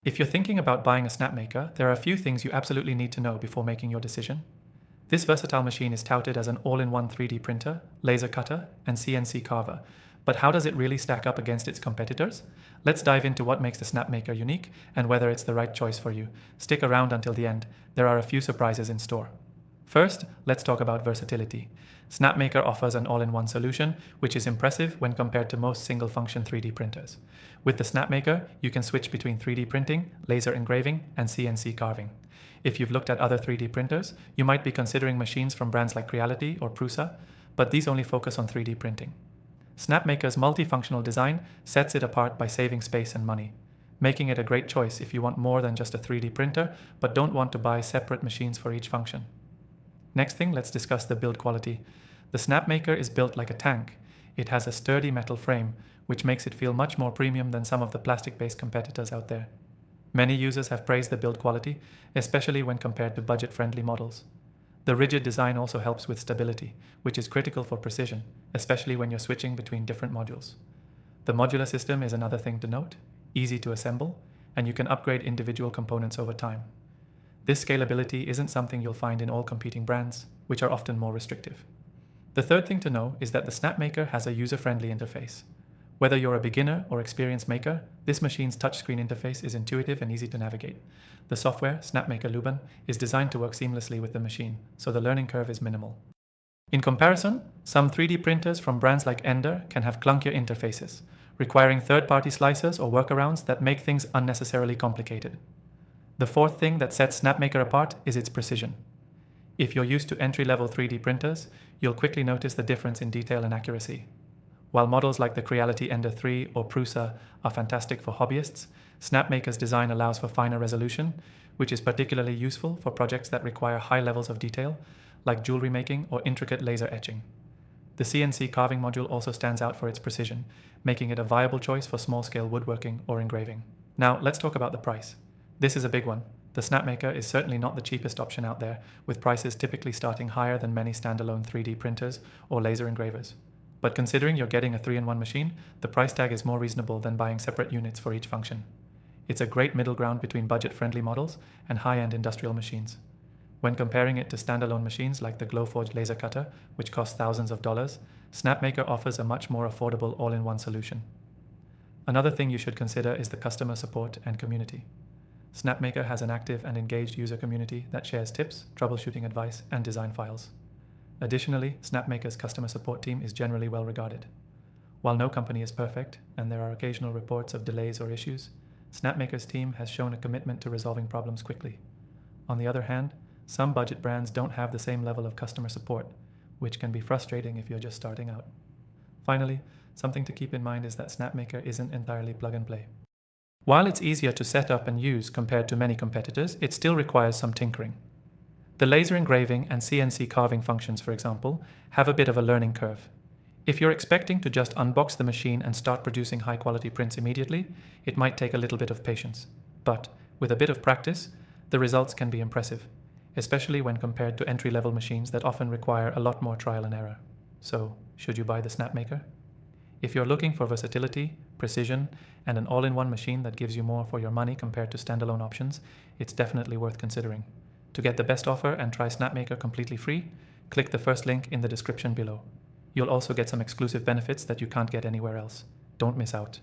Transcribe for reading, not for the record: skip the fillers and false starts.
If you're thinking about buying a Snapmaker, there are a few things you absolutely need to know before making your decision. This versatile machine is touted as an all-in-one 3D printer, laser cutter, and CNC carver. But how does it really stack up against its competitors? Let's dive into what makes the Snapmaker unique and whether it's the right choice for you. Stick around until the end. There are a few surprises in store. First, let's talk about versatility. Snapmaker offers an all-in-one solution, which is impressive when compared to most single-function 3D printers. With the Snapmaker, you can switch between 3D printing, laser engraving, and CNC carving. If you've looked at other 3D printers, you might be considering machines from brands like Creality or Prusa, but these only focus on 3D printing. Snapmaker's multifunctional design sets it apart by saving space and money, making it a great choice if you want more than just a 3D printer, but don't want to buy separate machines for each function. Next thing, let's discuss the build quality. The Snapmaker is built like a tank. It has a sturdy metal frame, which makes it feel much more premium than some of the plastic-based competitors out there. Many users have praised the build quality, especially when compared to budget-friendly models. The rigid design also helps with stability, which is critical for precision, especially when you're switching between different modules. The modular system is another thing to note, easy to assemble, and you can upgrade individual components over time. This scalability isn't something you'll find in all competing brands, which are often more restrictive. The third thing to know is that the Snapmaker has a user-friendly interface. Whether you're a beginner or experienced maker, this machine's touchscreen interface is intuitive and easy to navigate. The software, Snapmaker Luban, is designed to work seamlessly with the machine, so the learning curve is minimal. In comparison, some 3D printers from brands like Ender can have clunkier interfaces, requiring third-party slicers or workarounds that make things unnecessarily complicated. The fourth thing that sets Snapmaker apart is its precision. If you're used to entry-level 3D printers, you'll quickly notice the difference in detail and accuracy. While models like the Creality Ender 3 or Prusa are fantastic for hobbyists, Snapmaker's design allows for finer resolution, which is particularly useful for projects that require high levels of detail, like jewelry making or intricate laser etching. The CNC carving module also stands out for its precision, making it a viable choice for small-scale woodworking or engraving. Now, let's talk about the price. This is a big one. The Snapmaker is certainly not the cheapest option out there, with prices typically starting higher than many standalone 3D printers or laser engravers. But considering you're getting a 3-in-1 machine, the price tag is more reasonable than buying separate units for each function. It's a great middle ground between budget-friendly models and high-end industrial machines. When comparing it to standalone machines like the Glowforge laser cutter, which costs thousands of dollars, Snapmaker offers a much more affordable all-in-one solution. Another thing you should consider is the customer support and community. Snapmaker has an active and engaged user community that shares tips, troubleshooting advice, and design files. Additionally, Snapmaker's customer support team is generally well regarded. While no company is perfect, and there are occasional reports of delays or issues, Snapmaker's team has shown a commitment to resolving problems quickly. On the other hand, some budget brands don't have the same level of customer support, which can be frustrating if you're just starting out. Finally, something to keep in mind is that Snapmaker isn't entirely plug and play. While it's easier to set up and use compared to many competitors, it still requires some tinkering. The laser engraving and CNC carving functions, for example, have a bit of a learning curve. If you're expecting to just unbox the machine and start producing high-quality prints immediately, it might take a little bit of patience. But with a bit of practice, the results can be impressive, especially when compared to entry-level machines that often require a lot more trial and error. So, should you buy the Snapmaker? If you're looking for versatility, precision, and an all-in-one machine that gives you more for your money compared to standalone options, it's definitely worth considering. To get the best offer and try Snapmaker completely free, click the first link in the description below. You'll also get some exclusive benefits that you can't get anywhere else. Don't miss out.